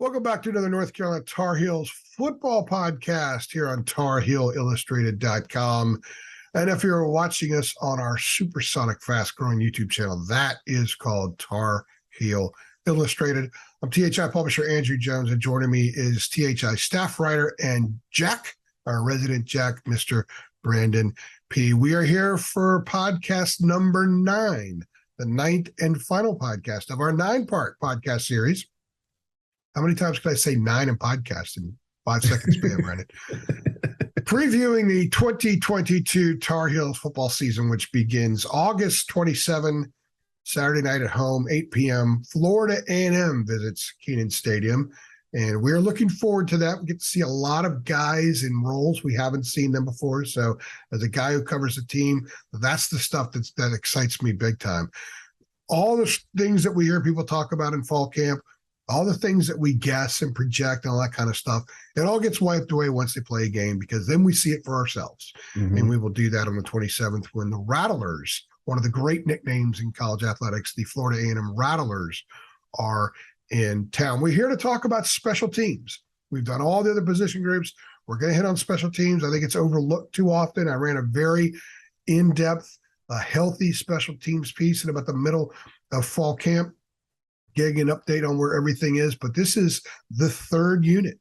Welcome back to another North Carolina Tar Heels football podcast here on TarHeelIllustrated.com. And if you're watching us on our supersonic fast-growing YouTube channel, that is called Tar Heel Illustrated. I'm THI publisher Andrew Jones, and joining me is THI staff writer and Jack, our resident Jack, Mr. Brandon Peay. We are here for podcast number 9, the 9th and final podcast of our 9-part podcast series. How many times can I say 9 in podcast in 5 seconds span, Brandon? Previewing the 2022 Tar Heels football season, which begins August 27, Saturday night at home, 8 p.m. Florida A&M visits Kenan Stadium, and we're looking forward to that. We get to see a lot of guys in roles we haven't seen them before. So, as a guy who covers the team, that's the stuff that excites me big time. All the things that we hear people talk about in fall camp, all the things that we guess and project and all that kind of stuff, it all gets wiped away once they play a game, because then we see it for ourselves. Mm-hmm. And we will do that on the 27th when the Rattlers, one of the great nicknames in college athletics, the Florida A&M Rattlers, are in town. We're here to talk about special teams. We've done all the other position groups. We're going to hit on special teams. I think it's overlooked too often. I ran a very in-depth, healthy special teams piece in about the middle of fall camp, getting an update on where everything is. But this is the third unit.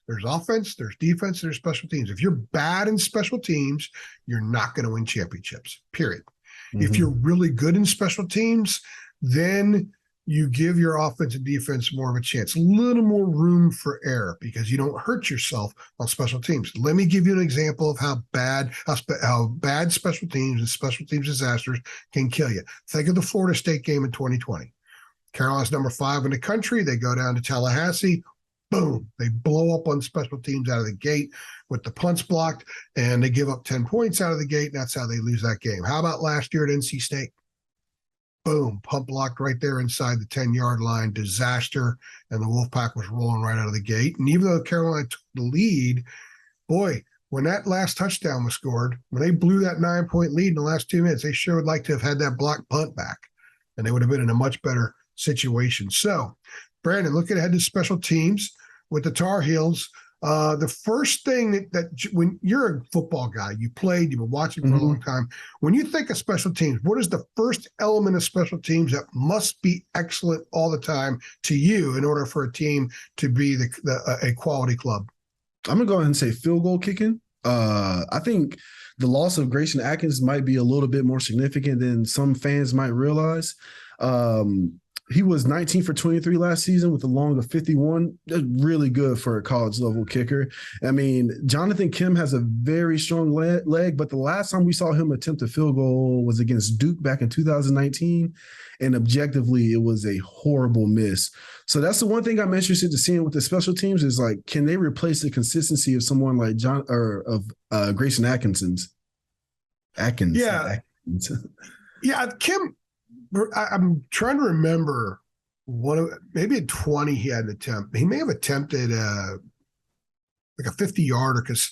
There's offense, there's defense, there's special teams. If you're bad in special teams, you're not going to win championships, period. Mm-hmm. If you're really good in special teams, then you give your offense and defense more of a chance, a little more room for error, because you don't hurt yourself on special teams. Let me give you an example of how bad special teams and special teams disasters can kill you. Think of the Florida State game in 2020. Carolina's number 5 in the country. They go down to Tallahassee. Boom. They blow up on special teams out of the gate with the punts blocked, and they give up 10 points out of the gate, and that's how they lose that game. How about last year at NC State? Boom. Punt blocked right there inside the 10-yard line. Disaster. And the Wolfpack was rolling right out of the gate. And even though Carolina took the lead, boy, when that last touchdown was scored, when they blew that 9-point lead in the last 2 minutes, they sure would like to have had that blocked punt back, and they would have been in a much better situation. So, Brandon, looking ahead to special teams with the Tar Heels, the first thing that when you're a football guy, you played, you've been watching for a long time. When you think of special teams, what is the first element of special teams that must be excellent all the time to you in order for a team to be a quality club? I'm going to go ahead and say field goal kicking. I think the loss of Grayson Atkins might be a little bit more significant than some fans might realize. He was 19 for 23 last season with a long of 51. That's really good for a college level kicker. I mean, Jonathan Kim has a very strong leg, but the last time we saw him attempt a field goal was against Duke back in 2019. And objectively, it was a horrible miss. So that's the one thing I'm interested to seeing with the special teams is, like, can they replace the consistency of someone like Grayson Atkins? Yeah. Kim. I'm trying to remember maybe at 20 he had an attempt. He may have attempted like a 50-yarder, because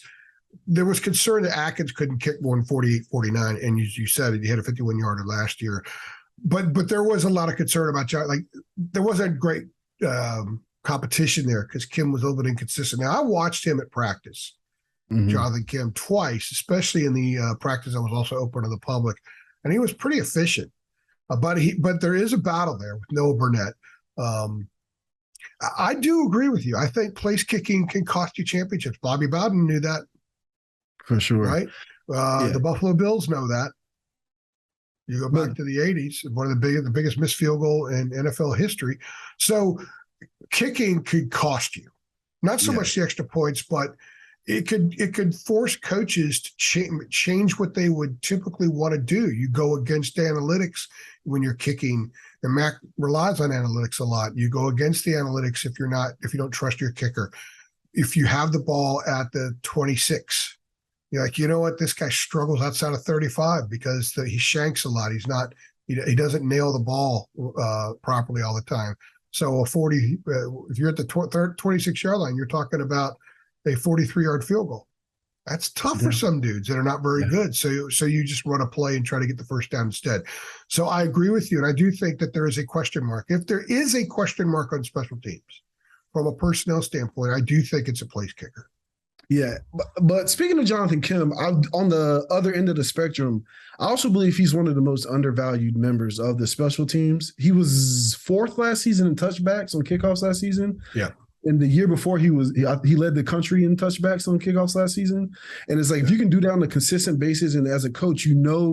there was concern that Atkins couldn't kick more than 48, 49. And you said it, he had a 51-yarder last year. But there was a lot of concern about John. Like, there wasn't great competition there because Kim was a little bit inconsistent. Now, I watched him at practice, Jonathan Kim, twice, especially in the practice that was also open to the public. And he was pretty efficient. But there is a battle there with Noah Burnett. I do agree with you. I think place kicking can cost you championships. Bobby Bowden knew that. For sure. Right? The Buffalo Bills know that. You go back to the 80s, one of the biggest missed field goal in NFL history. So kicking could cost you. Not so much the extra points, but it could force coaches to change what they would typically want to do. You go against analytics when you're kicking, and Mac relies on analytics a lot. You go against the analytics if you don't trust your kicker. If you have the ball at the 26, you're like, you know what, this guy struggles outside of 35 because he shanks a lot. He doesn't nail the ball properly all the time. So if you're at the 26-yard line, you're talking about a 43-yard field goal. That's tough for some dudes that are not very good. So you just run a play and try to get the first down instead. So I agree with you, and I do think that there is a question mark. If there is a question mark on special teams, from a personnel standpoint, I do think it's a place kicker. Yeah, but speaking of Jonathan Kim, on the other end of the spectrum, I also believe he's one of the most undervalued members of the special teams. He was 4th last season in touchbacks on kickoffs last season. Yeah. And the year before, he led the country in touchbacks on kickoffs last season. And it's like, if you can do that on a consistent basis, and as a coach,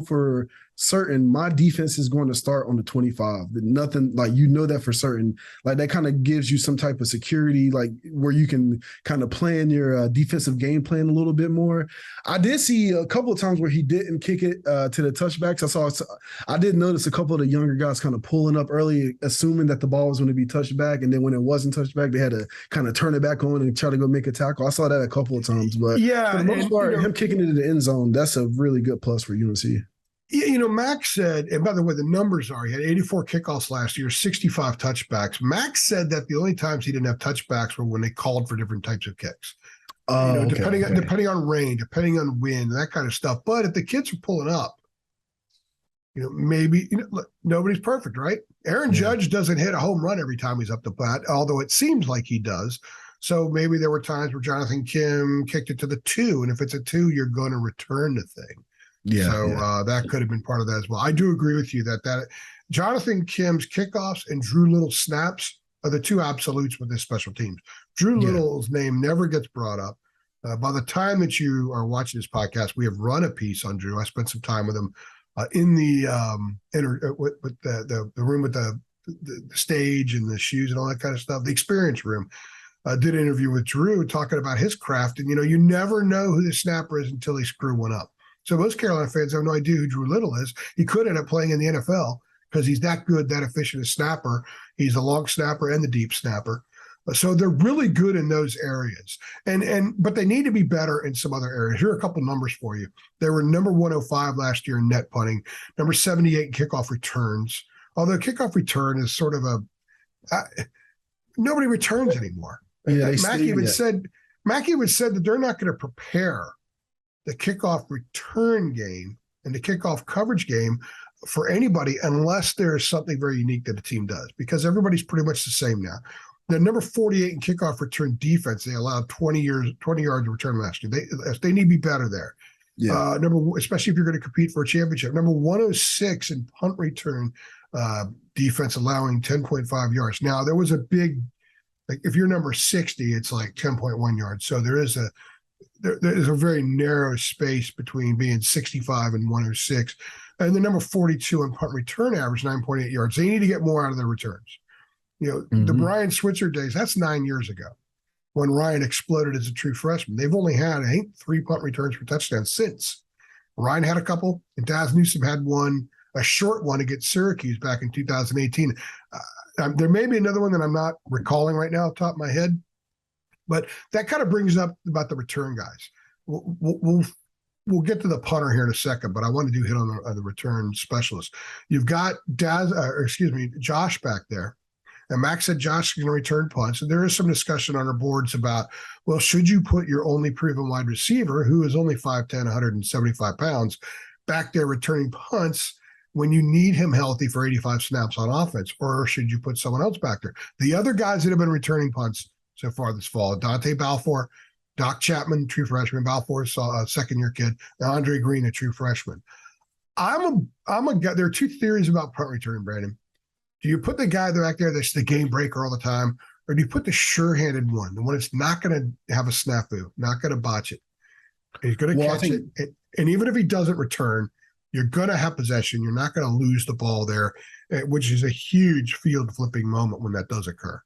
for certain my defense is going to start on the 25. Nothing like, that for certain. Like, that kind of gives you some type of security, like where you can kind of plan your defensive game plan a little bit more. I did see a couple of times where he didn't kick it to the touchbacks. I did notice a couple of the younger guys kind of pulling up early, assuming that the ball was going to be touched back, and then when it wasn't touched back, they had to kind of turn it back on and try to go make a tackle. I saw that a couple of times, but for the most part, him kicking it to the end zone, that's a really good plus for UNC. Max said, and by the way, the numbers are, he had 84 kickoffs last year, 65 touchbacks. Max said that the only times he didn't have touchbacks were when they called for different types of kicks. Depending on rain, depending on wind, that kind of stuff. But if the kids are pulling up, maybe, look, nobody's perfect, right? Aaron Judge doesn't hit a home run every time he's up the bat, although it seems like he does. So maybe there were times where Jonathan Kim kicked it to the 2, and if it's a 2, you're going to return the thing. That could have been part of that as well. I do agree with you that Jonathan Kim's kickoffs and Drew Little's snaps are the two absolutes with this special teams. Drew Little's name never gets brought up. By the time that you are watching this podcast, we have run a piece on Drew. I spent some time with him in the room with the stage and the shoes and all that kind of stuff, the experience room. Did an interview with Drew talking about his craft. And, you never know who the snapper is until they screw one up. So most Carolina fans have no idea who Drew Little is. He could end up playing in the NFL because he's that good, that efficient a snapper. He's a long snapper and the deep snapper. So they're really good in those areas. But they need to be better in some other areas. Here are a couple numbers for you. They were number 105 last year in net punting, number 78 in kickoff returns. Although kickoff return is sort of nobody returns anymore. Mackey even said that they're not going to prepare the kickoff return game and the kickoff coverage game for anybody unless there's something very unique that the team does, because everybody's pretty much the same now. The number 48 in kickoff return defense, they allowed 20 yards of return last year. They need to be better there. Yeah. Especially if you're going to compete for a championship. Number 106 in punt return defense, allowing 10.5 yards. Now, there was a big, like if you're number 60, it's like 10.1 yards. So there is a very narrow space between being 65 and 106. And the number 42 in punt return average, 9.8 yards. They need to get more out of their returns. The Brian Switzer days, that's 9 years ago when Ryan exploded as a true freshman. They've only had, 3 punt returns for touchdowns since. Ryan had a couple, and Daz Newsome had one, a short one against Syracuse back in 2018. There may be another one that I'm not recalling right now off the top of my head. But that kind of brings up about the return guys. We'll get to the punter here in a second, but I want to hit on the return specialist. You've got Josh back there, and Max said Josh is going to return punts. And there is some discussion on our boards about, well, should you put your only proven wide receiver, who is only 5'10", 175 pounds, back there returning punts when you need him healthy for 85 snaps on offense, or should you put someone else back there? The other guys that have been returning punts so far this fall: Dante Balfour, Doc Chapman, true freshman. Balfour, a second-year kid. And Andre Green, a true freshman. I'm a guy. There are two theories about punt return, Brandon. Do you put the guy back there that's the game breaker all the time, or do you put the sure-handed one, the one that's not going to have a snafu, not going to botch it? He's going to catch it, and even if he doesn't return, you're going to have possession. You're not going to lose the ball there, which is a huge field-flipping moment when that does occur.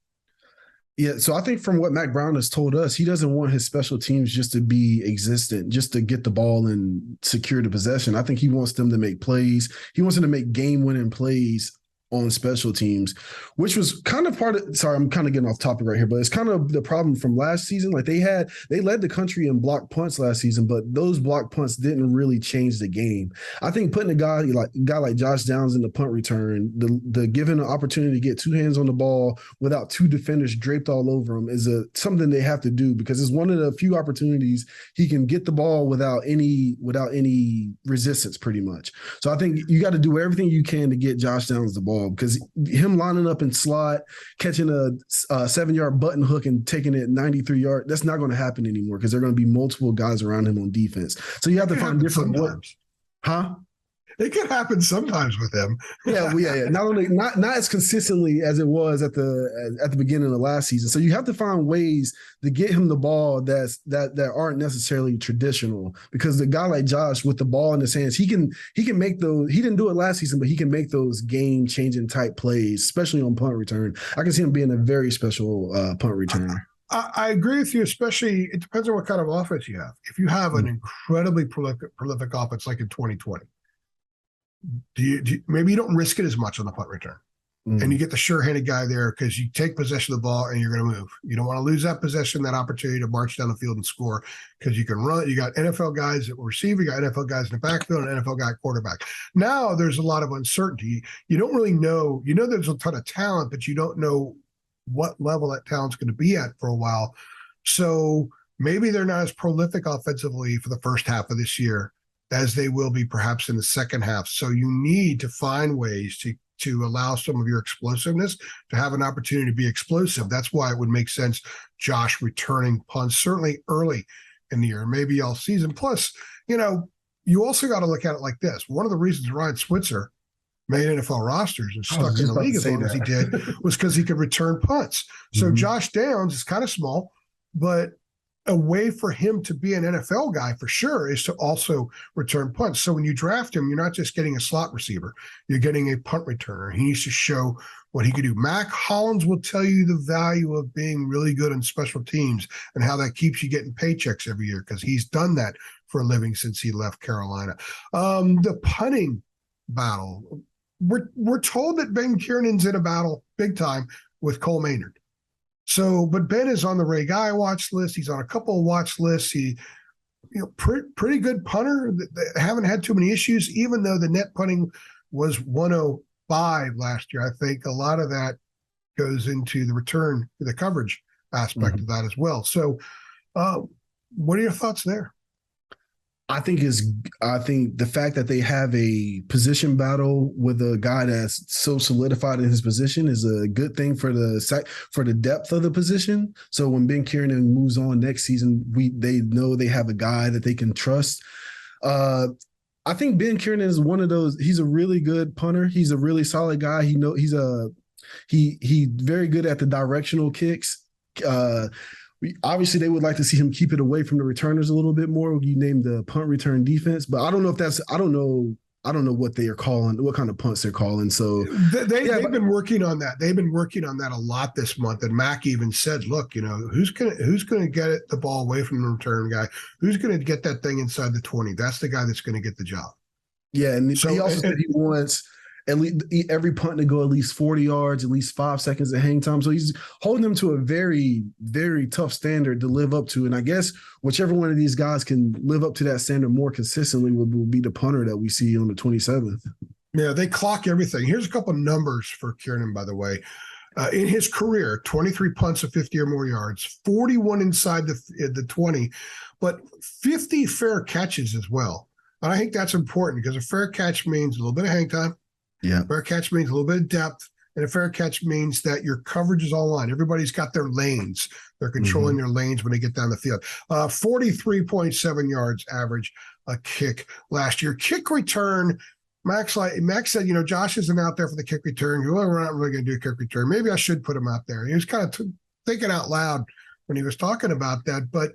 Yeah, so I think from what Mac Brown has told us, he doesn't want his special teams just to be existent, just to get the ball and secure the possession. I think he wants them to make plays. He wants them to make game-winning plays on special teams, which was kind of part of, sorry, I'm kind of getting off topic right here, but it's kind of the problem from last season. Like they led the country in block punts last season, but those block punts didn't really change the game. I think putting a guy like Josh Downs in the punt return, the giving an opportunity to get two hands on the ball without two defenders draped all over him is something they have to do, because it's one of the few opportunities he can get the ball without any resistance pretty much. So I think you got to do everything you can to get Josh Downs the ball. ball, because him lining up in slot, catching a 7-yard button hook and taking it 93 yards, that's not going to happen anymore because there are going to be multiple guys around him on defense. So you have to find different ways. Huh? It could happen sometimes with him. Yeah. Not as consistently as it was at the beginning of the last season. So you have to find ways to get him the ball that aren't necessarily traditional. Because the guy like Josh with the ball in his hands, he can make those. He didn't do it last season, but he can make those game changing type plays, especially on punt return. I can see him being a very special punt returner. I agree with you, especially it depends on what kind of offense you have. If you have an incredibly prolific offense like in 2020. Do you maybe you don't risk it as much on the punt return, and you get the sure-handed guy there because you take possession of the ball and you're going to move. You don't want to lose that possession, that opportunity to march down the field and score because you can run. You got NFL guys that will receive, you got NFL guys in the backfield, and NFL guy quarterback. Now there's a lot of uncertainty. You don't really know. You know there's a ton of talent, but you don't know what level that talent's going to be at for a while. So maybe they're not as prolific offensively for the first half of this year as they will be perhaps in the second half. So you need to find ways to allow some of your explosiveness to have an opportunity to be explosive. That's why it would make sense Josh returning punts, certainly early in the year, maybe all season. Plus, you also got to look at it like this. One of the reasons Ryan Switzer made NFL rosters and stuck in the league as long as he did was because he could return punts. So Josh Downs is kind of small, but a way for him to be an NFL guy for sure is to also return punts. So when you draft him, you're not just getting a slot receiver, you're getting a punt returner. He needs to show what he can do. Mac Hollins will tell you the value of being really good on special teams and how that keeps you getting paychecks every year because he's done that for a living since he left Carolina. The punting battle, we're told that Ben Kiernan's in a battle big time with Cole Maynard. So, but Ben is on the Ray Guy watch list. He's on a couple of watch lists. He, pretty good punter. They haven't had too many issues, even though the net punting was 105 last year. I think a lot of that goes into the return, the coverage aspect of that as well. So, what are your thoughts there? I think the fact that they have a position battle with a guy that's so solidified in his position is a good thing for the depth of the position. So when Ben Kiernan moves on next season, they know they have a guy that they can trust. I think Ben Kiernan is one of those. He's a really good punter. He's a really solid guy. He's very good at the directional kicks. Obviously, they would like to see him keep it away from the returners a little bit more. You named the punt return defense, but I don't know if I don't know what they are calling, what kind of punts they're calling. So they've been working on that. They've been working on that a lot this month. And Mac even said, "Look, who's gonna get the ball away from the return guy? Who's gonna get that thing inside the 20? That's the guy that's gonna get the job." Yeah, and so, he also said he wants at least every punt to go at least 40 yards, at least 5 seconds of hang time. So he's holding them to a very, very tough standard to live up to. And I guess whichever one of these guys can live up to that standard more consistently will be the punter that we see on the 27th. Yeah, they clock everything. Here's a couple of numbers for Kiernan, by the way. In his career, 23 punts of 50 or more yards, 41 inside the 20, but 50 fair catches as well. And I think that's important because a fair catch means a little bit of hang time. Yeah. Fair catch means a little bit of depth, and a fair catch means that your coverage is all on. Everybody's got their lanes. They're controlling their lanes when they get down the field. 43.7 yards average a kick last year. Kick return, Max said, Josh isn't out there for the kick return. Well, we're not really going to do a kick return. Maybe I should put him out there. He was kind of thinking out loud when he was talking about that, but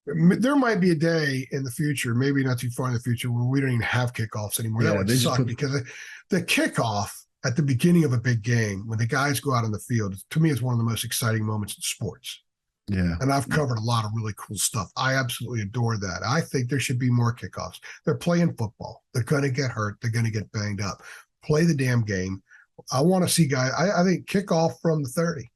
there might be a day in the future, maybe not too far in the future, where we don't even have kickoffs anymore. That would suck because the kickoff at the beginning of a big game, when the guys go out on the field, to me is one of the most exciting moments in sports. Yeah. And I've covered a lot of really cool stuff. I absolutely adore that. I think there should be more kickoffs. They're playing football. They're going to get hurt. They're going to get banged up. Play the damn game. I want to see guys. I think kickoff from the 30.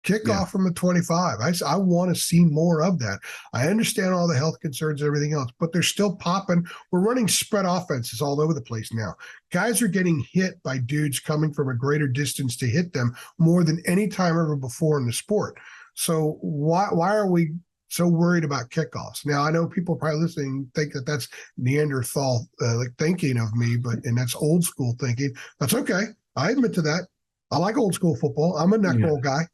Kickoff from the 25. I want to see more of that. I understand all the health concerns and everything else, but they're still popping. We're running spread offenses all over the place now. Guys are getting hit by dudes coming from a greater distance to hit them more than any time ever before in the sport. So why are we so worried about kickoffs. Now, I know people probably listening think that that's Neanderthal thinking of me, and that's old school thinking. That's okay. I admit to that. I like old school football. I'm a neck roll guy.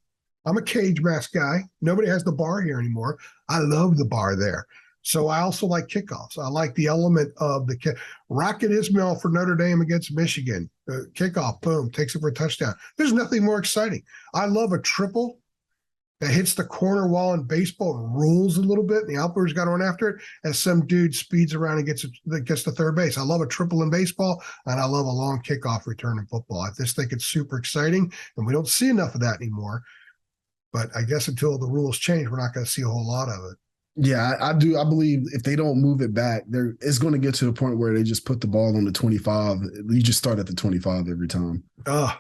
I'm a cage mask guy. Nobody has the bar here anymore. I love the bar there. So I also like kickoffs. I like the element of the Rocket Ismail for Notre Dame against Michigan. Kickoff, boom, takes it for a touchdown. There's nothing more exciting. I love a triple that hits the corner wall in baseball and rolls a little bit, and the outfielder's got to run after it, and some dude speeds around and gets to third base. I love a triple in baseball, and I love a long kickoff return in football. I just think it's super exciting, and we don't see enough of that anymore. But I guess until the rules change, we're not going to see a whole lot of it. Yeah, I do. I believe if they don't move it back, it's going to get to the point where they just put the ball on the 25. You just start at the 25 every time. Oh,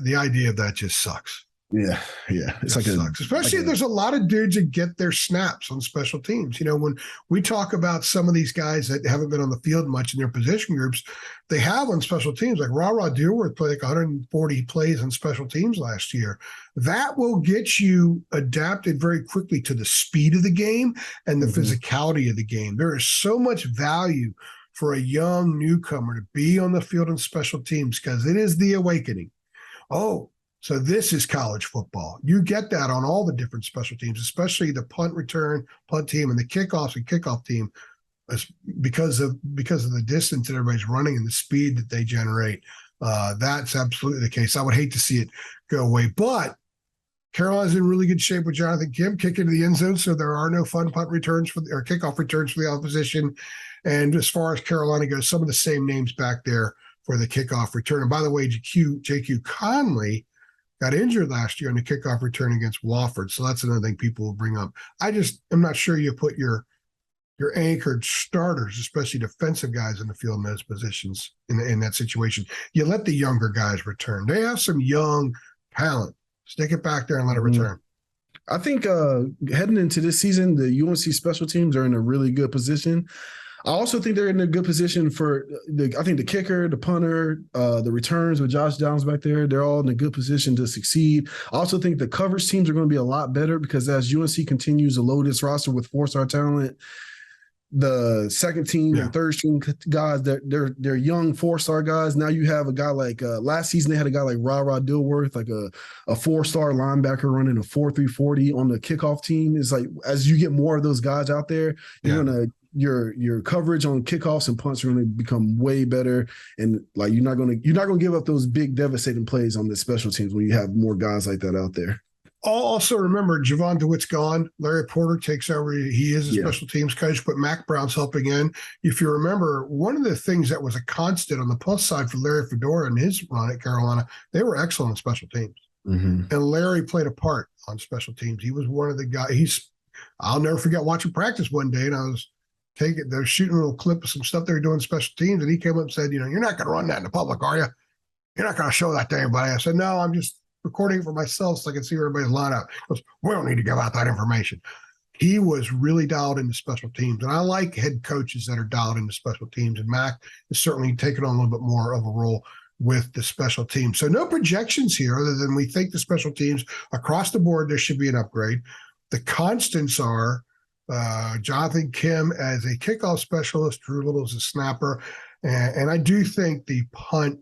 the idea of that just sucks. Yeah. It's like sucks. Especially there's a lot of dudes that get their snaps on special teams. You know, when we talk about some of these guys that haven't been on the field much in their position groups, they have on special teams. Like Ra Dearworth played like 140 plays on special teams last year. That will get you adapted very quickly to the speed of the game and the physicality of the game. There is so much value for a young newcomer to be on the field on special teams because it is the awakening. Oh, so this is college football. You get that on all the different special teams, especially the punt return, punt team, and the kickoffs and kickoff team, because of the distance that everybody's running and the speed that they generate. That's absolutely the case. I would hate to see it go away, but Carolina's in really good shape with Jonathan Kim kicking to the end zone, so there are no fun punt returns or kickoff returns for the opposition. And as far as Carolina goes, some of the same names back there for the kickoff return. And by the way, JQ Conley got injured last year on the kickoff return against Wofford. So that's another thing people will bring up. I'm not sure you put your anchored starters, especially defensive guys in the field in those positions in that situation. You let the younger guys return. They have some young talent. Stick it back there and let it return. I think heading into this season, the UNC special teams are in a really good position. I also think they're in a good position for the kicker, the punter, the returns with Josh Downs back there. They're all in a good position to succeed. I also think the coverage teams are going to be a lot better because as UNC continues to load its roster with four-star talent, the second team and third string guys, they're young four-star guys. Now you have a guy like last season they had a guy like Ra Dilworth, like a four-star linebacker running a 4.3 40 on the kickoff team. It's like as you get more of those guys out there, your coverage on kickoffs and punts are going to become way better, and like you're not going to give up those big devastating plays on the special teams when you have more guys like that out there. Also remember, Javon DeWitt's gone. Larry Porter takes over. He is a special teams coach, but Mac Brown's helping in. If you remember, one of the things that was a constant on the plus side for Larry Fedora and his run at Carolina, they were excellent on special teams. And Larry played a part on special teams. He was one of the guys. I'll never forget watching practice one day, and they're shooting a little clip of some stuff they were doing special teams, and he came up and said, you're not going to run that in the public, are you? You're not going to show that to anybody. I said, no, I'm just recording it for myself so I can see everybody's lineup. He goes, we don't need to give out that information. He was really dialed into special teams, and I like head coaches that are dialed into special teams, and Mac is certainly taking on a little bit more of a role with the special teams. So no projections here other than we think the special teams across the board, there should be an upgrade. The constants are Jonathan Kim as a kickoff specialist, Drew Little as a snapper. And I do think the punt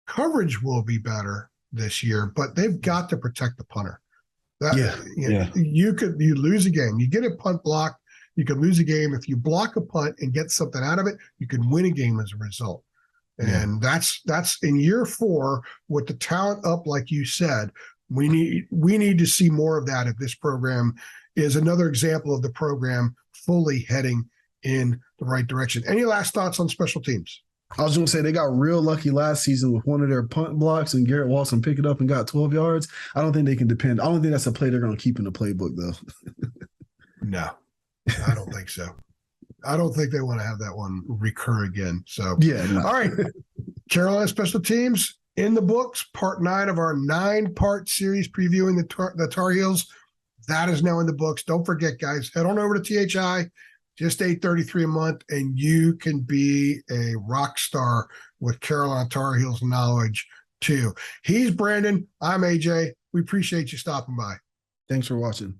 coverage will be better this year, but they've got to protect the punter. You lose a game. You get a punt block, you could lose a game. If you block a punt and get something out of it, you can win a game as a result. And that's in year 4 with the talent up, like you said. We need to see more of that if this program is another example of the program fully heading in the right direction. Any last thoughts on special teams? I was going to say they got real lucky last season with one of their punt blocks and Garrett Walson picked it up and got 12 yards. I don't think they can depend. I don't think that's a play they're going to keep in the playbook, though. No, I don't think so. I don't think they want to have that one recur again. So, All right. Carolina special teams in the books, part 9 of our 9-part series previewing the Tar Heels. That is now in the books. Don't forget, guys, head on over to THI, just $8.33 a month, and you can be a rock star with Carolina Tar Heels knowledge too. He's Brandon. I'm AJ. We appreciate you stopping by. Thanks for watching.